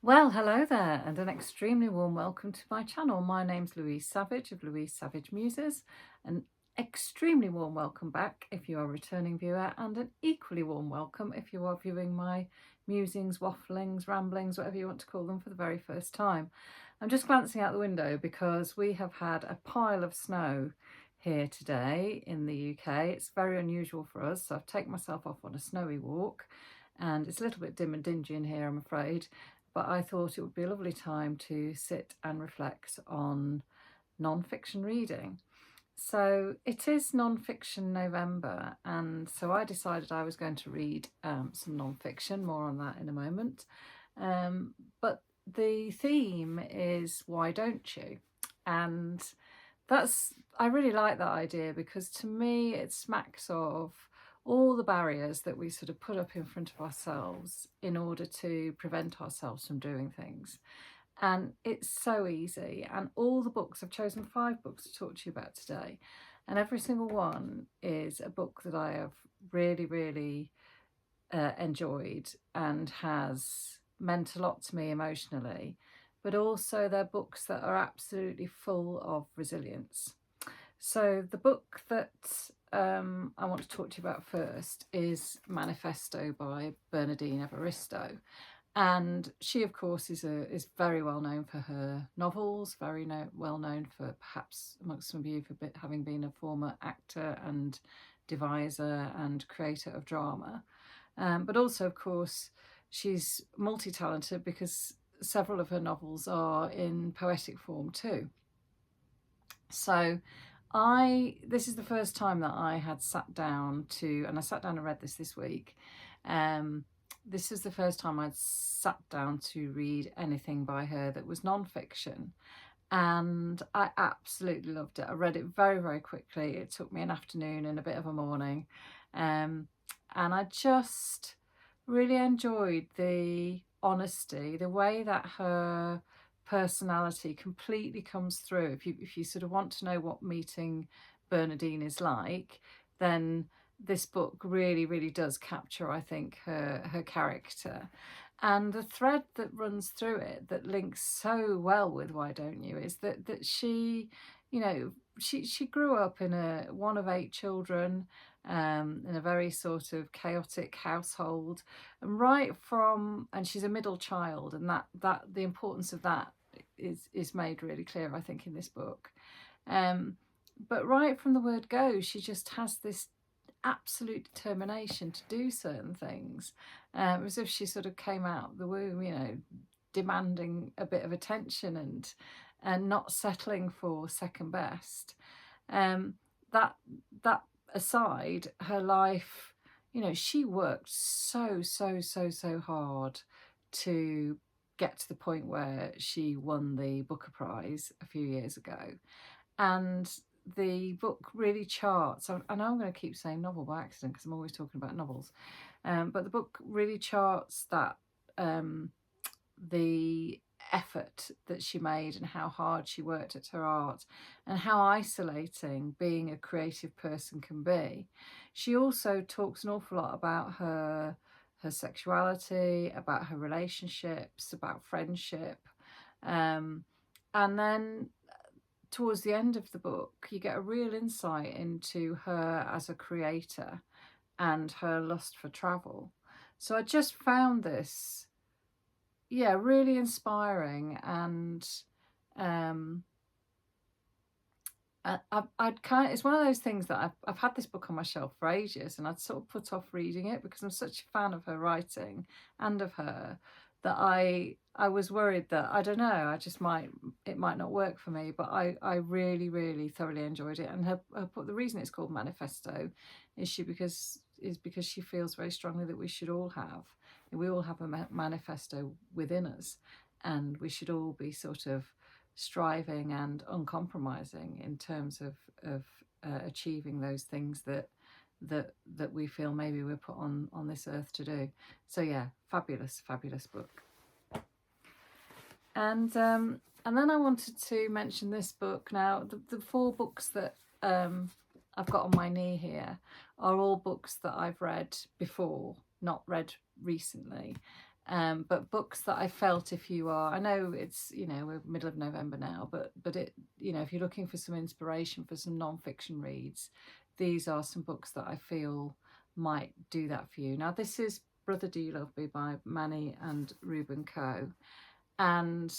Well, hello there, and an extremely warm welcome to my channel. My name's Louise Savage of Louise Savage Muses. An extremely warm welcome back if you are a returning viewer, and an equally warm welcome if you are viewing my musings, wafflings, ramblings, whatever you want to call them, for the very first time. I'm just glancing out the window because we have had a pile of snow here today in the UK. It's very unusual for us, so I've taken myself off on a snowy walk, and it's a little bit dim and dingy in here, I'm afraid. But I thought it would be a lovely time to sit and reflect on non-fiction reading. So it is non-fiction November, and so I decided I was going to read some non-fiction, more on that in a moment. But the theme is why don't you? And I really like that idea, because to me it smacks of all the barriers that we sort of put up in front of ourselves in order to prevent ourselves from doing things. And it's so easy. And all the books, I've chosen 5 books to talk to you about today, and every single one is a book that I have really enjoyed and has meant a lot to me emotionally, but also they're books that are absolutely full of resilience. So the book that I want to talk to you about first is Manifesto by Bernadine Evaristo. And she, of course, is very well known for her novels, well known for, perhaps amongst some of you, for having been a former actor and deviser and creator of drama. But also, of course, she's multi-talented because several of her novels are in poetic form too. So this is the first time that I had sat down and I sat down and read this week. This is the first time I'd sat down to read anything by her that was non-fiction, and I absolutely loved it. I read it very quickly. It took me an afternoon and a bit of a morning, and I just really enjoyed the honesty, the way that her personality completely comes through. If you sort of want to know what meeting Bernadine is like, then this book really does capture, I think, her character. And the thread that runs through it that links so well with Why Don't You is that she, she grew up in one of 8 children, in a very sort of chaotic household, and she's a middle child, and that the importance of that is made really clear, I think, in this book. But right from the word go, she just has this absolute determination to do certain things, as if she sort of came out of the womb, demanding a bit of attention and not settling for second best. That aside, her life, she worked so hard to get to the point where she won the Booker Prize a few years ago. And the book really charts, I know I'm going to keep saying novel by accident because I'm always talking about novels, but the book really charts that the effort that she made and how hard she worked at her art and how isolating being a creative person can be. She also talks an awful lot about her sexuality, about her relationships, about friendship, and then towards the end of the book you get a real insight into her as a creator and her lust for travel. So I just found this really inspiring, and it's one of those things that I've had this book on my shelf for ages, and I'd sort of put off reading it because I'm such a fan of her writing and of her, that I was worried that, I don't know, it might not work for me. But I really thoroughly enjoyed it. And the reason it's called Manifesto is because she feels very strongly that we all have a manifesto within us, and we should all be sort of striving and uncompromising in terms of achieving those things that we feel maybe we're put on this earth to do. So yeah, fabulous book. And then I wanted to mention this book. Now, the 4 books that I've got on my knee here are all books that I've read before, not read recently. But books that I felt, if you are, I know it's, you know, we're middle of November now, but it, you know, if you're looking for some inspiration for some non-fiction reads, these are some books that I feel might do that for you. Now, this is Brother Do You Love Me by Manni and Reuben Coe. And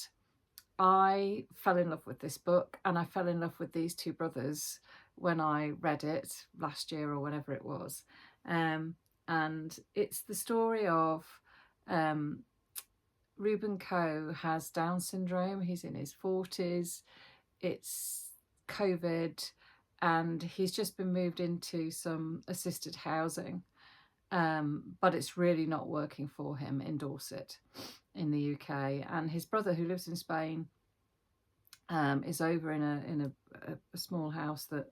I fell in love with this book, and I fell in love with these two brothers when I read it last year or whenever it was. And it's the story of Reuben Coe has Down syndrome. He's in his 40s. It's COVID, and he's just been moved into some assisted housing. But it's really not working for him in Dorset in the UK. And his brother, who lives in Spain, is over in a small house that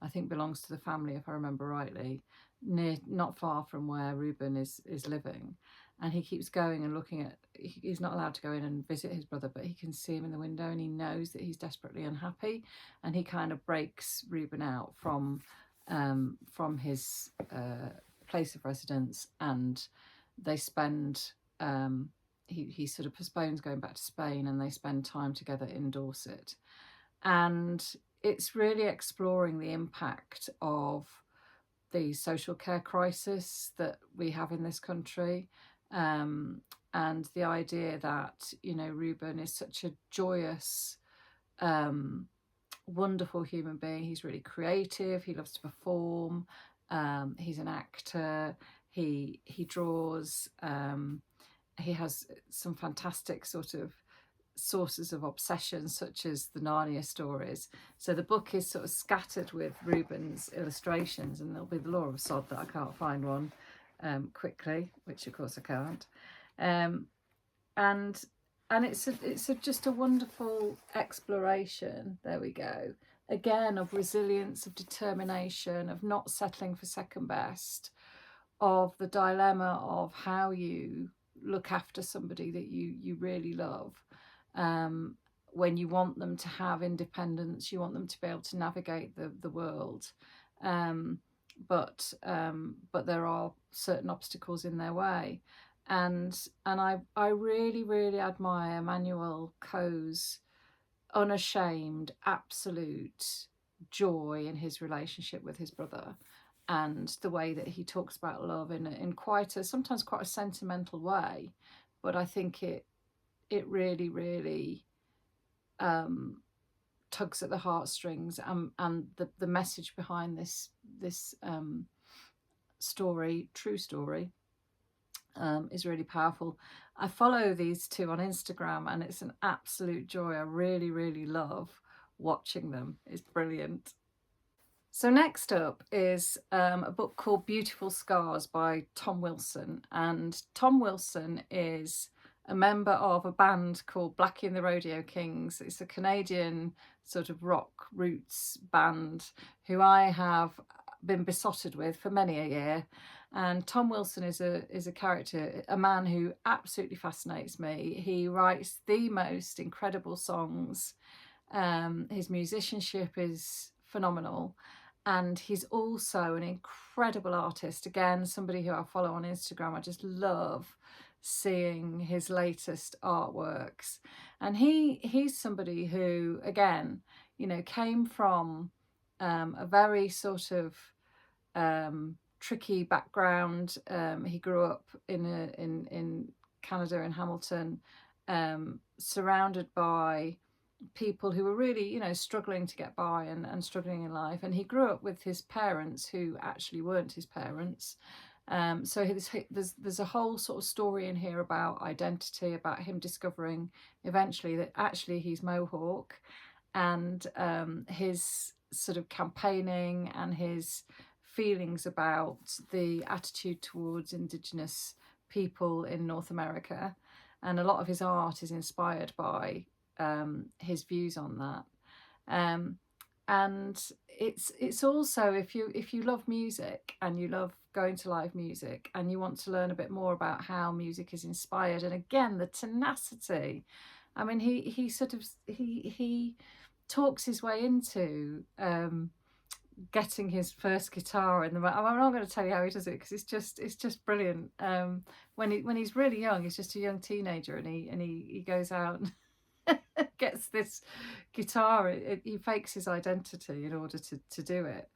I think belongs to the family, if I remember rightly, not far from where Reuben is living. And he keeps going and looking at, he's not allowed to go in and visit his brother, but he can see him in the window, and he knows that he's desperately unhappy. And he kind of breaks Reuben out from his place of residence, and they spend, he sort of postpones going back to Spain, and they spend time together in Dorset. And it's really exploring the impact of the social care crisis that we have in this country, and the idea that, you know, Reuben is such a joyous, wonderful human being. He's really creative. He loves to perform. He's an actor. He draws. He has some fantastic sort of sources of obsession, such as the Narnia stories. So the book is sort of scattered with Reuben's illustrations, and there'll be the Law of Sod that I can't find one quickly, which of course I can't. And it's just a wonderful exploration. There we go. Again, of resilience, of determination, of not settling for second best, of the dilemma of how you look after somebody that you really love. When you want them to have independence, you want them to be able to navigate the world, but there are certain obstacles in their way, and I really admire Emmanuel Coe's unashamed, absolute joy in his relationship with his brother, and the way that he talks about love in quite a, sometimes quite a sentimental way, but I think it really tugs at the heartstrings, and the message behind this story, true story, is really powerful. I follow these two on Instagram, and it's an absolute joy. I really love watching them. It's brilliant. So next up is a book called Beautiful Scars by Tom Wilson. And Tom Wilson is a member of a band called Blackie and the Rodeo Kings. It's a Canadian sort of rock roots band who I have been besotted with for many a year. And Tom Wilson is a character, a man who absolutely fascinates me. He writes the most incredible songs. His musicianship is phenomenal. And he's also an incredible artist. Again, somebody who I follow on Instagram. I just love seeing his latest artworks. And he's somebody who, again, you know, came from a very sort of tricky background. He grew up in Canada, in Hamilton, surrounded by people who were really, you know, struggling to get by and struggling in life. And he grew up with his parents who actually weren't his parents. So there's a whole sort of story in here about identity, about him discovering eventually that actually he's Mohawk, and his sort of campaigning and his feelings about the attitude towards Indigenous people in North America. And a lot of his art is inspired by his views on that. And it's also, if you love music and you love going to live music and you want to learn a bit more about how music is inspired, and again the tenacity, I mean, he sort of he talks his way into getting his first guitar in the I'm not going to tell you how he does it because it's just brilliant. When he's really young, he's just a young teenager, and he goes out and gets this guitar. He fakes his identity in order to do it.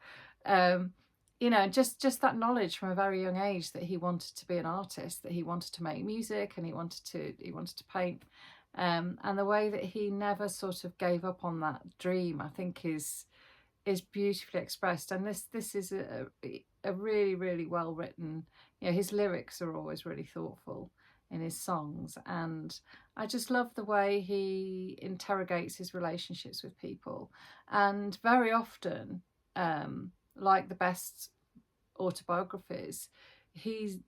You know, just that knowledge from a very young age that he wanted to be an artist, that he wanted to make music, and he wanted to paint. And the way that he never sort of gave up on that dream, I think is beautifully expressed. And this is a really, really well written, you know, his lyrics are always really thoughtful in his songs, and I just love the way he interrogates his relationships with people. And very often, like the best autobiographies, he's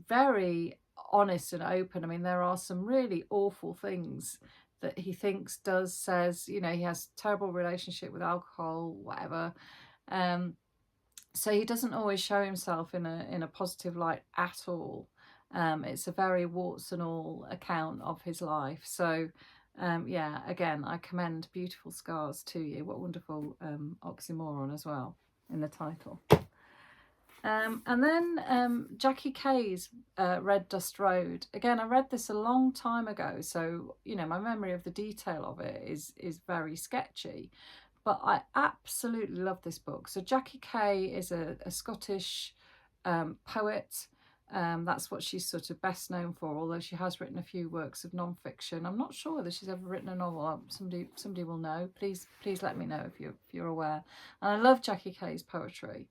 very honest and open. I mean, there are some really awful things that he thinks, does, says. You know, he has terrible relationship with alcohol, whatever. So he doesn't always show himself in a positive light at all. It's a very warts and all account of his life. So yeah, again, I commend Beautiful Scars to you. What wonderful oxymoron as well in the title. And then Jackie Kay's Red Dust Road. Again, I read this a long time ago, so you know my memory of the detail of it is very sketchy, but I absolutely love this book. So Jackie Kay is a Scottish poet. That's what she's sort of best known for, although she has written a few works of non-fiction. I'm not sure whether she's ever written a novel. Somebody will know. Please let me know if you're aware. And I love Jackie Kay's poetry.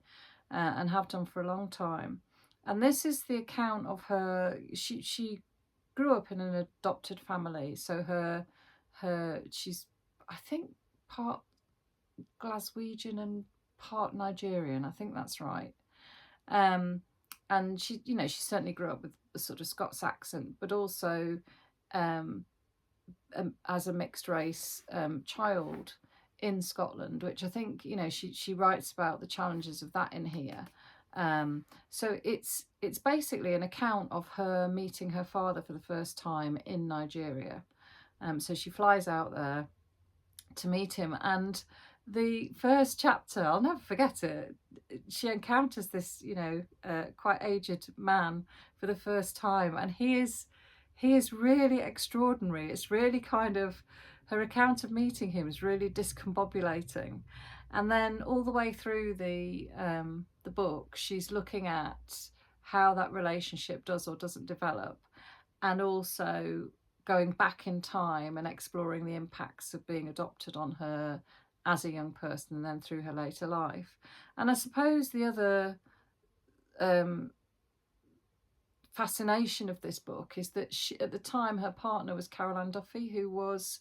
And have done for a long time. And this is the account of her. She grew up in an adopted family, so she's, I think, part Glaswegian and part Nigerian. I think that's right. And she, you know, she certainly grew up with a sort of Scots accent, but also as a mixed race child in Scotland, which I think, you know, she writes about the challenges of that in here. So it's basically an account of her meeting her father for the first time in Nigeria. So she flies out there to meet him, and the first chapter, I'll never forget it. She encounters this, you know, quite aged man for the first time, and he is really extraordinary. It's really kind of, her account of meeting him is really discombobulating. And then all the way through the book, she's looking at how that relationship does or doesn't develop, and also going back in time and exploring the impacts of being adopted on her as a young person and then through her later life. And I suppose the other fascination of this book is that she, at the time, her partner was Caroline Duffy, who was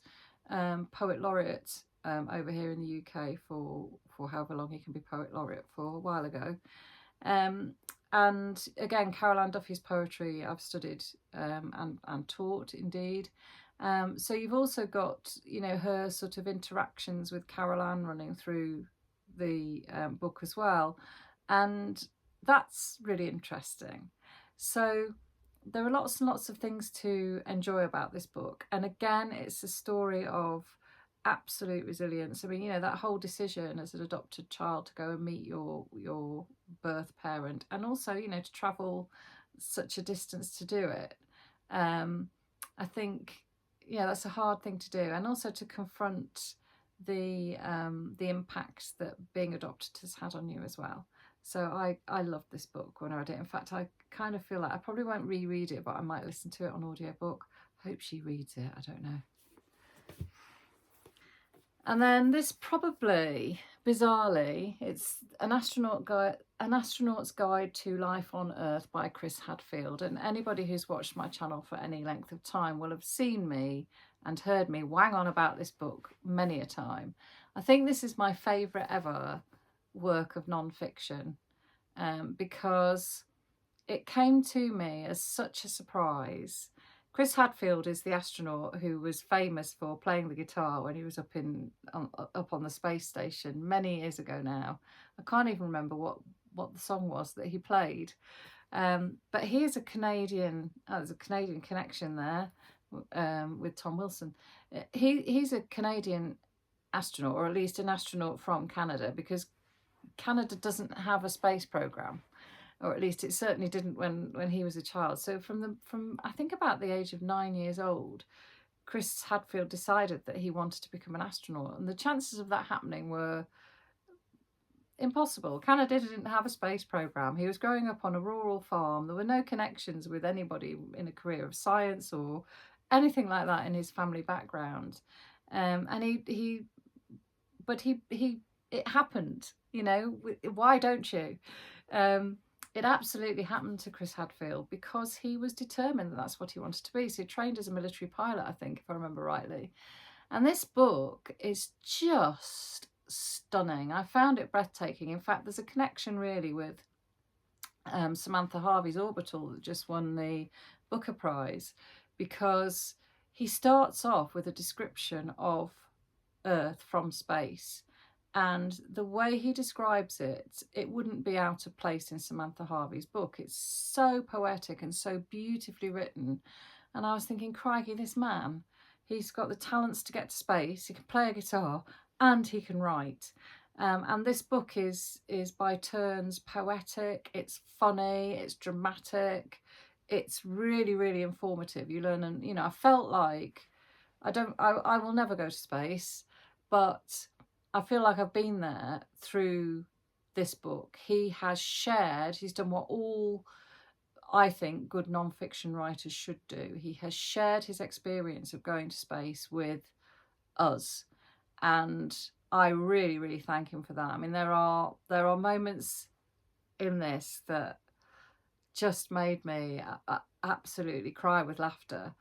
poet laureate over here in the UK for however long he can be poet laureate for, a while ago. And again, Caroline Duffy's poetry I've studied and taught indeed. So you've also got, you know, her sort of interactions with Caroline running through the book as well, and that's really interesting. So there are lots and lots of things to enjoy about this book. And again, it's a story of absolute resilience. I mean, you know, that whole decision as an adopted child to go and meet your birth parent, and also, you know, to travel such a distance to do it. I think, yeah, that's a hard thing to do, and also to confront the impacts that being adopted has had on you as well. So I loved this book when I read it. In fact, I kind of feel like I probably won't reread it, but I might listen to it on audiobook. I hope she reads it, I don't know. And then this, probably bizarrely, it's an astronaut's guide to life on Earth by Chris Hadfield. And anybody who's watched my channel for any length of time will have seen me and heard me wang on about this book many a time. I think this is my favourite ever work of non-fiction, because it came to me as such a surprise. Chris Hadfield is the astronaut who was famous for playing the guitar when he was up on the space station many years ago now. I can't even remember what the song was that he played. But he is a Canadian. There's a Canadian connection there with Tom Wilson. He's a Canadian astronaut, or at least an astronaut from Canada, because Canada doesn't have a space program, or at least it certainly didn't when he was a child. So from I think about the age of 9 years old, Chris Hadfield decided that he wanted to become an astronaut, and the chances of that happening were impossible. Canada didn't have a space program. He was growing up on a rural farm. There were no connections with anybody in a career of science or anything like that in his family background. And it happened, you know. Why don't you? It absolutely happened to Chris Hadfield because he was determined that that's what he wanted to be. So he trained as a military pilot, I think, if I remember rightly. And this book is just stunning. I found it breathtaking. In fact, there's a connection really with Samantha Harvey's Orbital that just won the Booker Prize, because he starts off with a description of Earth from space, and the way he describes it, it wouldn't be out of place in Samantha Harvey's book. It's so poetic and so beautifully written. And I was thinking, crikey, this man, he's got the talents to get to space, he can play a guitar, and he can write. And this book is by turns poetic, it's funny, it's dramatic, it's really, really informative. You learn, and you know, I felt like I will never go to space, but I feel like I've been there through this book. He has shared, he's done what all, I think, good non-fiction writers should do. He has shared his experience of going to space with us, and I really, really thank him for that. I mean, there are moments in this that just made me absolutely cry with laughter,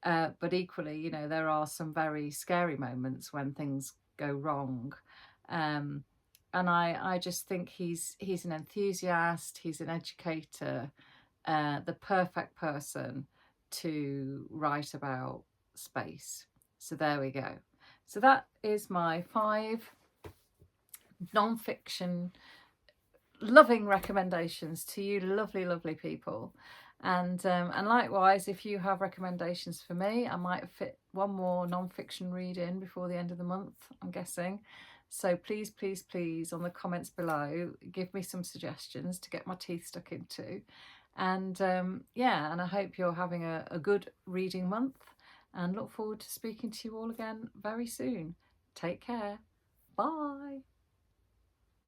but equally, you know, there are some very scary moments when things go wrong, and I just think he's an enthusiast, he's an educator, the perfect person to write about space. So there we go. So that is my 5 non-fiction loving recommendations to you lovely people. And likewise, if you have recommendations for me, I might fit one more non-fiction read in before the end of the month, I'm guessing. So please on the comments below, give me some suggestions to get my teeth stuck into. And yeah, and I hope you're having a good reading month, and look forward to speaking to you all again very soon. Take care. Bye.